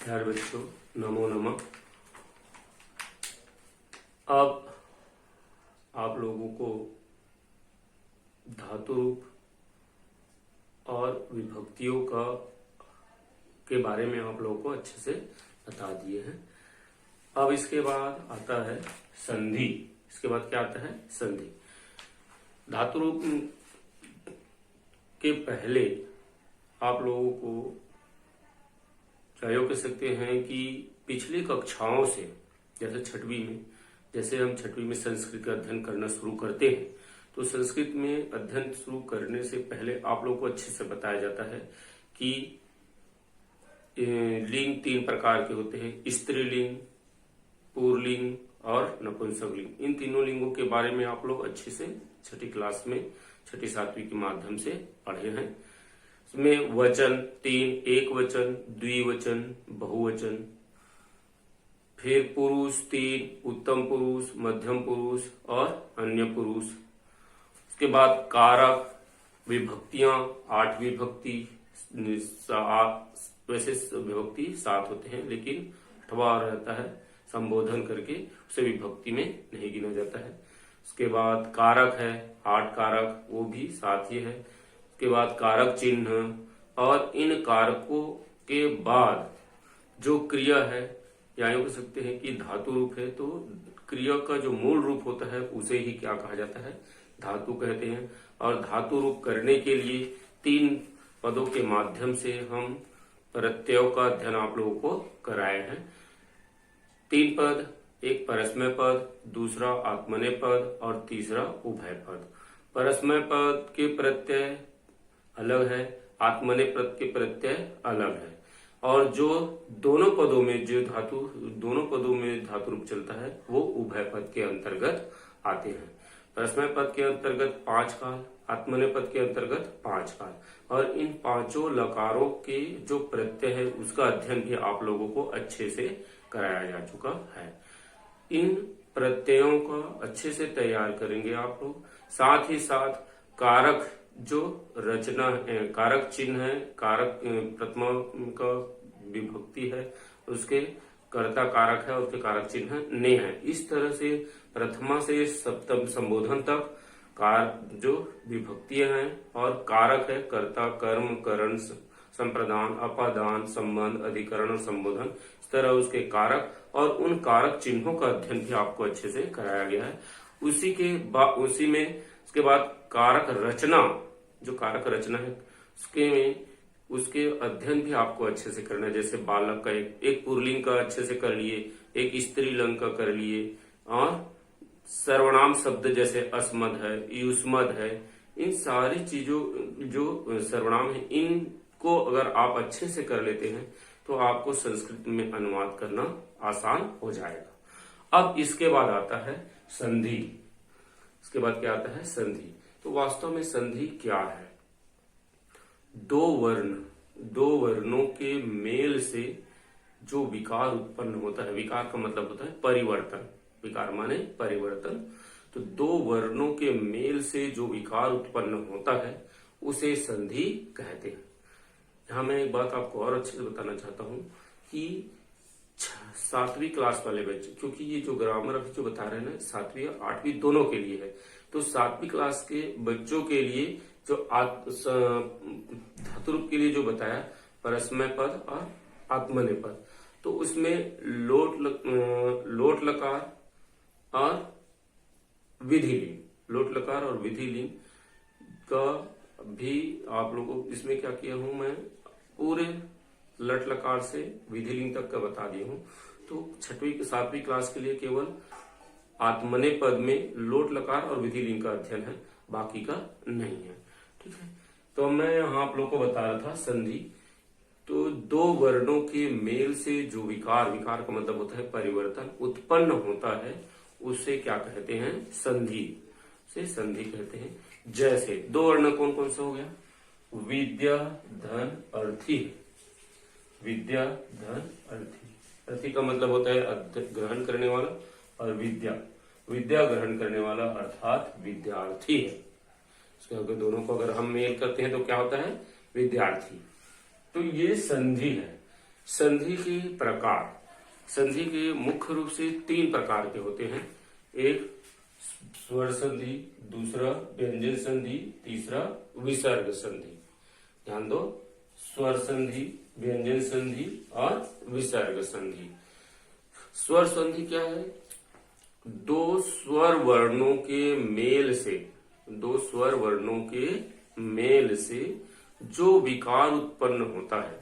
प्यारे बच्चों, नमो नमः। अब आप लोगों को धातु रूप और विभक्तियों के बारे में आप लोगों को अच्छे से बता दिए हैं। अब इसके बाद आता है संधि। इसके बाद क्या आता है? संधि। धातु रूप के पहले आप लोगों को चाहे कह सकते हैं कि पिछली कक्षाओं से, जैसे छठवीं में, जैसे हम छठवीं में संस्कृत का अध्ययन करना शुरू करते हैं, तो संस्कृत में अध्ययन शुरू करने से पहले आप लोगों को अच्छे से बताया जाता है कि लिंग 3 प्रकार के होते हैं: स्त्रीलिंग, पुल्लिंग और नपुंसकलिंग। इन तीनों लिंगों के बारे में आप लोग अच्छे से छठी क्लास में, छठी सातवीं के माध्यम से पढ़े हैं। इसमें वचन 3: एक वचन, द्विवचन, बहुवचन। फिर पुरुष 3: उत्तम पुरुष, मध्यम पुरुष और अन्य पुरुष। उसके बाद कारक, विभक्तियां 8 विभक्ति, वैसे विभक्ति 7 होते हैं, लेकिन 8वां रहता है संबोधन करके, उसे विभक्ति में नहीं गिना जाता है। उसके बाद कारक है 8 कारक, वो भी 7 ही है। उसके बाद कारक चिन्ह, और इन कारकों के बाद जो क्रिया है, या यूं कह सकते हैं कि धातु रूप है, तो क्रिया का जो मूल रूप होता है उसे ही क्या कहा जाता है? धातु कहते हैं। और धातु रूप करने के लिए 3 पदों के माध्यम से हम प्रत्ययों का अध्ययन आप लोगों को कराए हैं। 3 पद, एक परस्मय पद, दूसरा आत्मनेय पद और तीसरा उभय पद। परस्मय पद के प्रत्यय अलग है, आत्मनेय पद के प्रत्यय अलग है, और जो दोनों पदों में धातु रूप चलता है वो उभय पद के अंतर्गत आते हैं। परस्मय पद के अंतर्गत 5 काल, आत्मनेय पद के अंतर्गत 5 काल, और इन 5 लकारों के जो प्रत्यय है उसका अध्ययन भी आप लोगों को अच्छे से कराया जा चुका है। इन प्रत्ययों का अच्छे से तैयार करेंगे आप लोग। साथ ही साथ कारक जो रचना है, कारक चिन्ह है, कारक प्रथमा का विभक्ति है, उसके कर्ता कारक है, उसके कारक चिन्ह ने है। इस तरह से प्रथमा से सप्तम संबोधन तक जो विभक्तियां हैं और कारक है, कर्ता, कर्म, करण, संप्रदान, अपादान, संबंध, अधिकरण और संबोधन, इस तरह उसके कारक और उन कारक चिन्हों का अध्ययन भी आपको अच्छे से कराया गया है। उसी में उसके बाद कारक रचना, जो कारक रचना है उसके अध्ययन भी आपको अच्छे से करना है। जैसे बालक का एक पुल्लिंग का अच्छे से कर लिए, एक स्त्रीलिंग का कर लिए, और सर्वनाम शब्द जैसे अस्मद है, युष्मद है, इन सारी चीजों जो सर्वनाम है, इनको अगर आप अच्छे से कर लेते हैं तो आपको संस्कृत में अनुवाद करना आसान हो जाएगा। अब इसके बाद आता है संधि। इसके बाद क्या आता है? संधि। तो वास्तव में संधि क्या है? 2 वर्णों के मेल से जो विकार उत्पन्न होता है, विकार का मतलब होता है परिवर्तन, विकार माने परिवर्तन, तो 2 वर्णों के मेल से जो विकार उत्पन्न होता है उसे संधि कहते हैं। यहां मैं एक बात आपको और अच्छे से बताना चाहता हूं कि 7वीं क्लास वाले बच्चे, क्योंकि ये जो ग्रामर अभी जो बता रहे हैं ना, 7वीं और 8वीं दोनों के लिए है, तो 7वीं क्लास के बच्चों के लिए जो धातु रूप के लिए जो बताया परस्मय पद और आत्मनेय पद, तो उसमें लोट लकार और विधिलिंग, लोट लकार और विधिलिंग का भी आप लोगों को इसमें क्या किया हूं, मैं पूरे लट लकार से विधिलिंग तक का बता दिया हूं। तो 7वीं क्लास के लिए केवल आत्मनेय पद में लोट लकार और विधिलिंग का अध्ययन है, बाकी का नहीं है। ठीक है, तो मैं यहाँ आप लोग को बता रहा था संधि। तो 2 वर्णों के मेल से जो विकार का मतलब होता है परिवर्तन, उत्पन्न होता है, उसे क्या कहते हैं? संधि से संधि कहते हैं। जैसे 2 वर्ण कौन कौन सा हो गया? विद्या, धन, अर्थी। विद्या, धन, अर्थी। अर्थी का मतलब होता है ग्रहण करने वाला, और विद्या ग्रहण करने वाला अर्थात विद्यार्थी है। इसके अगर दोनों को अगर हम मेल करते हैं तो क्या होता है? विद्यार्थी। तो ये संधि है। संधि के प्रकार, संधि के मुख्य रूप से 3 प्रकार के होते हैं। एक स्वर संधि, दूसरा व्यंजन संधि, तीसरा विसर्ग संधि। ध्यान दो, स्वर संधि, व्यंजन संधि और विसर्ग संधि। स्वर संधि क्या है? 2 स्वर वर्णों के मेल से, 2 स्वर वर्णों के मेल से जो विकार उत्पन्न होता है,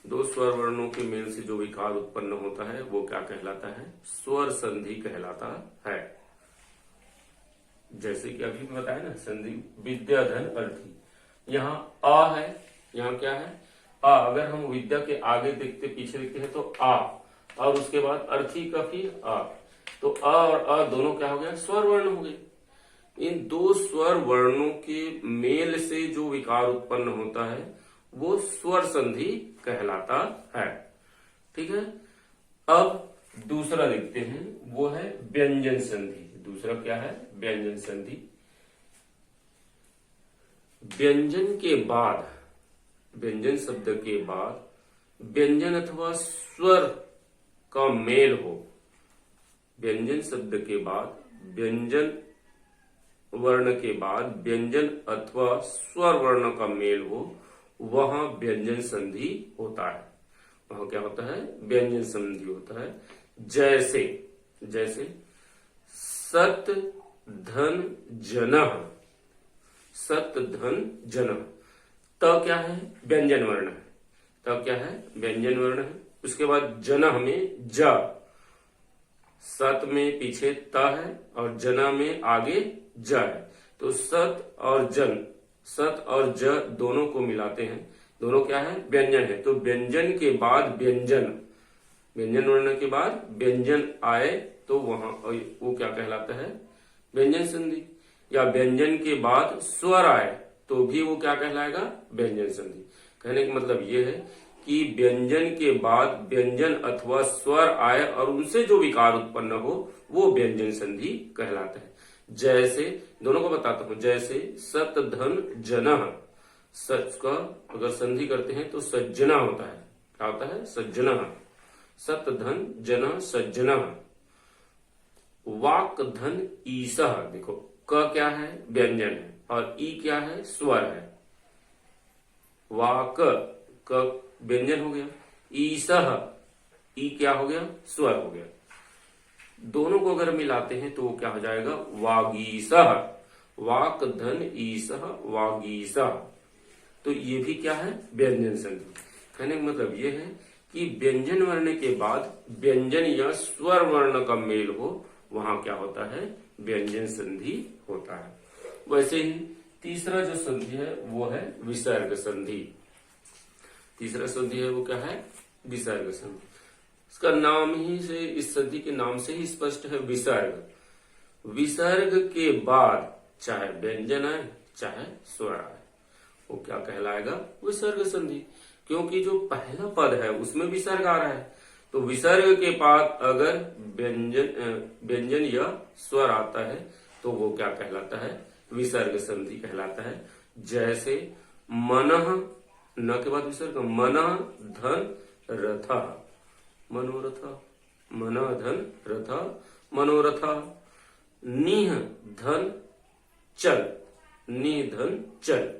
2 स्वर वर्णों के मेल से जो विकार उत्पन्न होता है वो क्या कहलाता है? स्वर संधि कहलाता है। जैसे कि अभी बताया ना, संधि विद्याधन अर्थी। यहाँ आ है, यहाँ क्या है? आ। अगर हम विद्या के आगे देखते, पीछे देखते हैं तो आ, और उसके बाद अर्थी का फिर आ, तो आ और आ दोनों क्या हो गया? स्वर वर्ण हो गए। इन 2 स्वर वर्णों के मेल से जो विकार उत्पन्न होता है वो स्वर संधि कहलाता है। ठीक है। अब दूसरा देखते हैं, वो है व्यंजन संधि। दूसरा क्या है? व्यंजन संधि। व्यंजन के बाद, व्यंजन शब्द के बाद व्यंजन अथवा स्वर का मेल हो, व्यंजन शब्द के बाद, व्यंजन वर्ण के बाद व्यंजन अथवा स्वर वर्ण का मेल हो, वहां व्यंजन संधि होता है। वहां क्या होता है? व्यंजन संधि होता है। जैसे, जैसे सत धन जनः, सत धन जनः। त क्या है? व्यंजन वर्ण है। त क्या है? व्यंजन वर्ण है। उसके बाद जनः में ज, सत में पीछे त है और जना में आगे ज है। तो सत और जन, सत और ज दोनों को मिलाते हैं, दोनों क्या है? व्यंजन है। तो व्यंजन के बाद व्यंजन, व्यंजन वर्ण के बाद व्यंजन आए तो वहां वो क्या कहलाता है? व्यंजन संधि। या व्यंजन के बाद स्वर आए तो भी वो क्या कहलाएगा? व्यंजन संधि। कहने का मतलब ये है कि व्यंजन के बाद व्यंजन अथवा स्वर आए और उनसे जो विकार उत्पन्न हो वो व्यंजन संधि कहलाता है। जैसे, दोनों को बताता हूं। जैसे सत धन जनः, सच का अगर संधि करते हैं तो सज्जना होता है। क्या होता है? सज्जना। सत धन जनः सज्जना। वाक धन ईसः। देखो, क क्या है? व्यंजन है और ई क्या है? स्वर है। वाक, क व्यंजन हो गया। ईसः, ई क्या हो गया? स्वर हो गया। दोनों को अगर मिलाते हैं तो वो क्या हो जाएगा? वागीसः। वाक धन ईसः वागीसः। तो ये भी क्या है? व्यंजन संधि। कहने का मतलब ये है कि व्यंजन वर्ण के बाद व्यंजन या स्वर वर्ण का मेल हो, वहां क्या होता है? व्यंजन संधि होता है। वैसे ही तीसरा जो संधि है वो है विसर्ग संधि। तीसरा संधि है वो क्या है? विसर्ग संधि। इसका नाम ही से, इस संधि के नाम से ही स्पष्ट है, विसर्ग। विसर्ग के बाद चाहे व्यंजन आए चाहे स्वर आए, वो क्या कहलाएगा? विसर्ग संधि। क्योंकि जो पहला पद है उसमें विसर्ग आ रहा है, तो विसर्ग के बाद अगर व्यंजन या स्वर आता है तो वो क्या कहलाता है? विसर्ग संधि कहलाता है। जैसे मनः, न के बाद विसर्ग, मनः धन रथ, मनोरथ, मनः धन रथ मनोरथ। निह धन चल, निधन चल,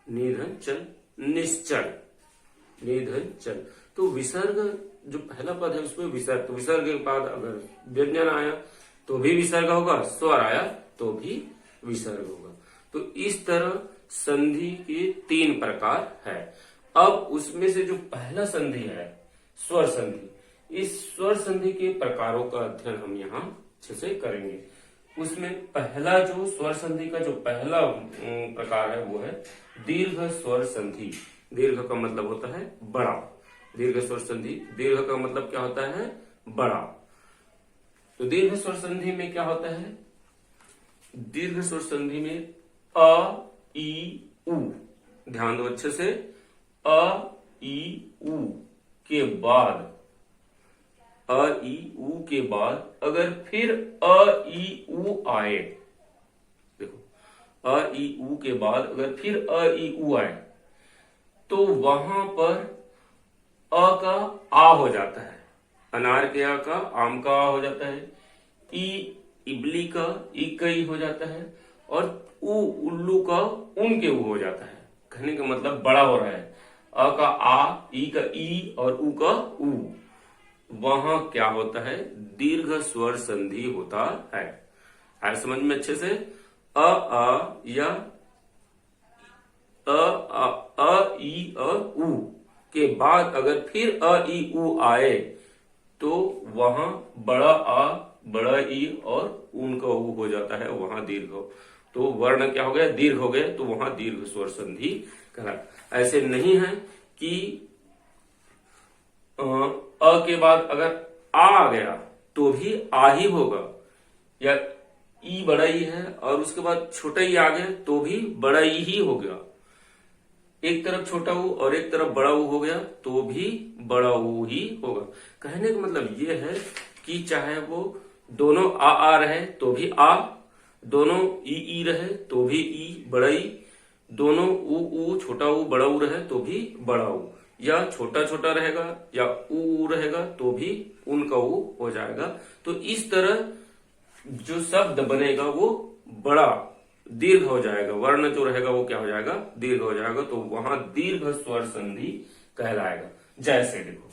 निधन चल, निश्चल, निधन चल। तो विसर्ग जो पहला पद है उसमें विसर्ग, तो विसर्ग के बाद अगर व्यंजन आया तो भी विसर्ग होगा, स्वर आया तो भी विसर्ग होगा। तो इस तरह संधि के 3 प्रकार है। अब उसमें से जो पहला संधि है स्वर संधि, इस स्वर संधि के प्रकारों का अध्ययन हम यहाँ अच्छे से करेंगे। उसमें पहला जो स्वर संधि का जो पहला प्रकार है वो है दीर्घ स्वर संधि। दीर्घ का मतलब होता है बड़ा। दीर्घ स्वर संधि, दीर्घ का मतलब क्या होता है? बड़ा। तो दीर्घ स्वर संधि में क्या होता है? दीर्घ स्वर संधि में अ, ई, उ, ध्यान दो अच्छे से, अ, ई, उ के बाद, अ, ई, उ के बाद अगर फिर अ, ई, उ आए, देखो अ, ई, उ के बाद अगर फिर अ, ई, उ आए तो वहां पर का आ हो जाता है, अनार के आ का आम का आ हो जाता है, इबली का ई कई हो जाता है, और उल्लू का उन के ऊ हो जाता है। कहने का मतलब बड़ा हो रहा है। अ का आ, ई का ई और ऊ का ऊ, वहां क्या होता है, दीर्घ स्वर संधि होता है। आए समझ में अच्छे से? या ई और ऊ के बाद अगर फिर ई ऊ आए तो वहां बड़ा आ, बड़ा ई और ऊन का ऊ हो जाता है, वहां दीर्घ हो, तो वर्ण क्या हो गया, दीर्घ हो गए, तो वहां दीर्घ स्वर संधि कहलाता। ऐसे नहीं है कि अ के बाद अगर आ गया तो भी आ ही होगा, या ई बड़ा ई है और उसके बाद छोटा ई आ गया तो भी बड़ा ई ही हो गया। एक तरफ छोटा ऊ और एक तरफ बड़ा ऊ हो गया तो भी बड़ा ऊ ही होगा। कहने का मतलब ये है कि चाहे वो दोनों आ रहे तो भी आ, दोनों ई रहे तो भी ई बड़ा ई, दोनों ऊ छोटा ऊ बड़ा ऊ रहे तो भी बड़ा ऊ, या छोटा छोटा रहेगा या ऊ रहेगा तो भी उनका ऊ हो जाएगा। तो इस तरह जो शब्द बनेगा वो बड़ा दीर्घ हो जाएगा, वर्ण जो रहेगा वो क्या हो जाएगा, दीर्घ हो जाएगा, तो वहां दीर्घ स्वर संधि कहलाएगा। जैसे देखो,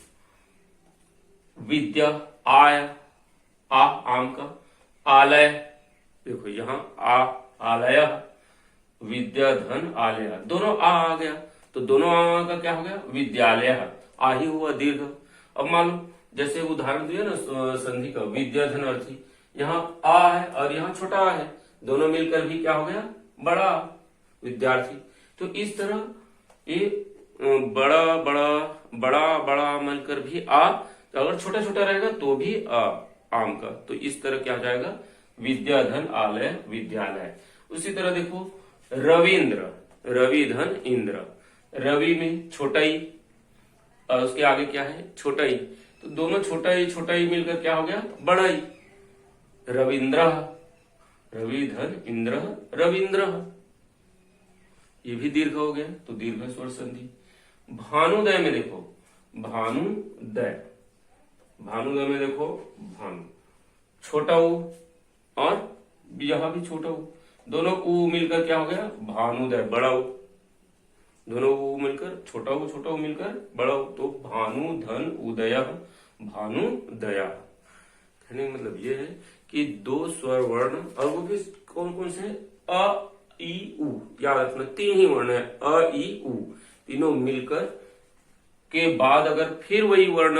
विद्या आय, आ आम का, आलय, देखो यहां आलय, विद्या धन आलय, दोनों आ गया तो दोनों आ का क्या हो गया, विद्यालय, आ ही हुआ दीर्घ। अब मान लो जैसे उदाहरण दिया ना संधि का, विद्या धन अर्थी, यहाँ आ है और यहाँ छोटा आ है, दोनों मिलकर भी क्या हो गया, बड़ा विद्यार्थी। तो इस तरह ये बड़ा बड़ा बड़ा बड़ा मिलकर भी आ, तो अगर छोटा छोटा रहेगा तो भी आ आम का, तो इस तरह क्या हो जाएगा, विद्याधन आलय विद्यालय। उसी तरह देखो रविंद्र, रवि धन इंद्र, रवि में छोटा ही और उसके आगे क्या है, छोटा ही, तो दोनों छोटा ही मिलकर क्या हो गया, बड़ा ही, रविंद्र, रवि धन इंद्र रविंद्र, ये भी दीर्घ हो गया, तो दीर्घ स्वर संधि। भानुदय में देखो, भानुदय, भानुदय में देखो भानु, छोटा ऊ और यहां भी छोटा ऊ, दोनों ऊ मिलकर क्या हो गया, भानुदय बड़ा ऊ, दोनों ऊ मिलकर छोटा ऊ मिलकर बड़ा ऊ, तो भानु धन उदय भानुदया। कहने का मतलब ये है कि दो स्वर वर्ण, और वो भी कौन कौन से, अ ई उ, याद रखना तीन ही वर्ण है, अ ई उ, तीनों मिलकर के बाद अगर फिर वही वर्ण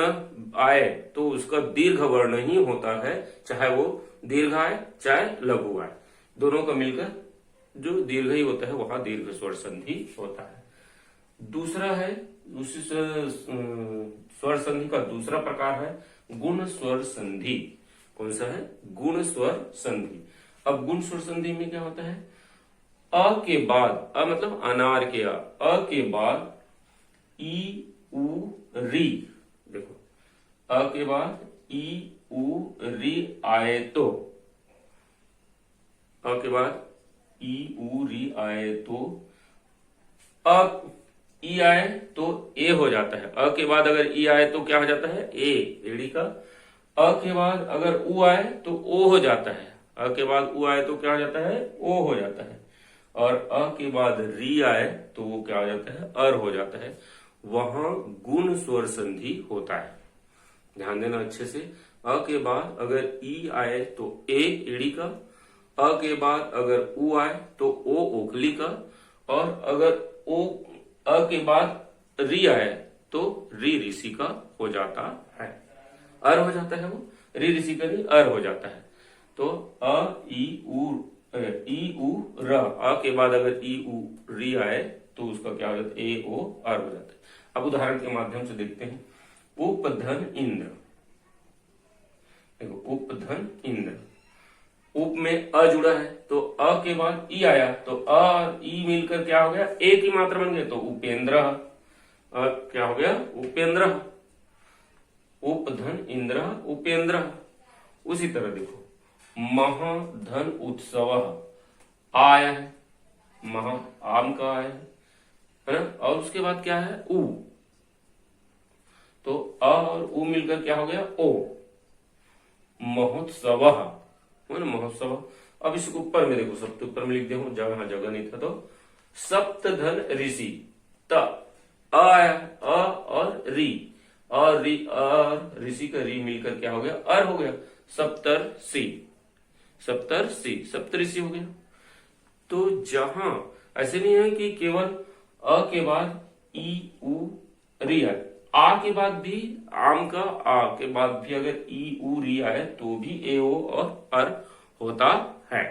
आए तो उसका दीर्घ वर्ण ही होता है, चाहे वो दीर्घ आए चाहे लघु आए, दोनों का मिलकर जो दीर्घ ही होता है वहां दीर्घ स्वर संधि होता है। दूसरा है, उसी स्वर संधि का दूसरा प्रकार है गुण स्वर संधि। कौन सा है, गुण स्वर संधि। अब गुण स्वर संधि में क्या होता है, अ के बाद, अ मतलब अनार के अ के बाद ई उ री, देखो अ के बाद ई उ री आए तो, अ के बाद ई उ री आए तो, अ ई आए तो ए हो जाता है, अ के बाद अगर ई आए तो क्या हो जाता है, ए एड़ी का, अ के बाद अगर उ आए तो ओ हो जाता है, अ के बाद उ आए तो क्या हो जाता है, ओ हो जाता है, और अ के बाद री आए तो वो क्या हो जाता है, अर हो जाता है, वहां गुण स्वर संधि होता है। ध्यान देना अच्छे से, अ के बाद अगर ई आए तो ए एड़ी का, अ के बाद अगर उ आए तो ओ ओखली का, और अगर ओ अ के बाद री आए तो री ऋषि का हो जाता है, अर हो जाता है, वो री ऋषि का नहीं अर हो जाता है। तो अ ई उ र, अ के बाद अगर ई उ री आए तो उसका क्या हो जाता है, ए ओ अर हो जाता है। अब उदाहरण के माध्यम से देखते हैं, उपधन इंद्र, देखो उपधन इंद्र, उप में अ जुड़ा है तो अ के बाद ई आया तो अ और ई मिलकर क्या हो गया, एक ही मात्रा बन गया, तो उपेंद्र, क्या हो गया, उपेंद्र, उपधन इंद्र उपेंद्र। उसी तरह देखो महाधन उत्सव आया है, महा आम का आया है ना, और उसके बाद क्या है, उ, और उ मिलकर क्या हो गया ओ, महोत्सव है ना, महोत्सव। अब इसको ऊपर में देखो, सबसे ऊपर में लिख दे, जगह जगह नहीं था तो सप्तधन ऋषि, त अ और री, और री और ऋषि का री मिलकर क्या हो गया अर हो गया, सप्तर्षि, सप्तर्षि, सप्तऋषि हो गया। तो जहां ऐसे नहीं है कि केवल अ के बाद ई उ री आए, आ के बाद भी, आम का आ के बाद भी अगर ई उ री आए तो भी ए ओ और अर होता है।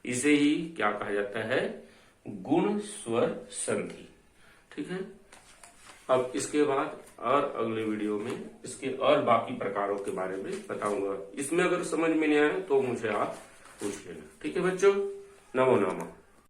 इसे ही क्या कहा जाता है, गुण स्वर संधि। ठीक है। अब इसके बाद और अगले वीडियो में इसके और बाकी प्रकारों के बारे में बताऊंगा। इसमें अगर समझ में नहीं आया तो मुझे आप पूछ लेना। ठीक है बच्चों, नमो नमः।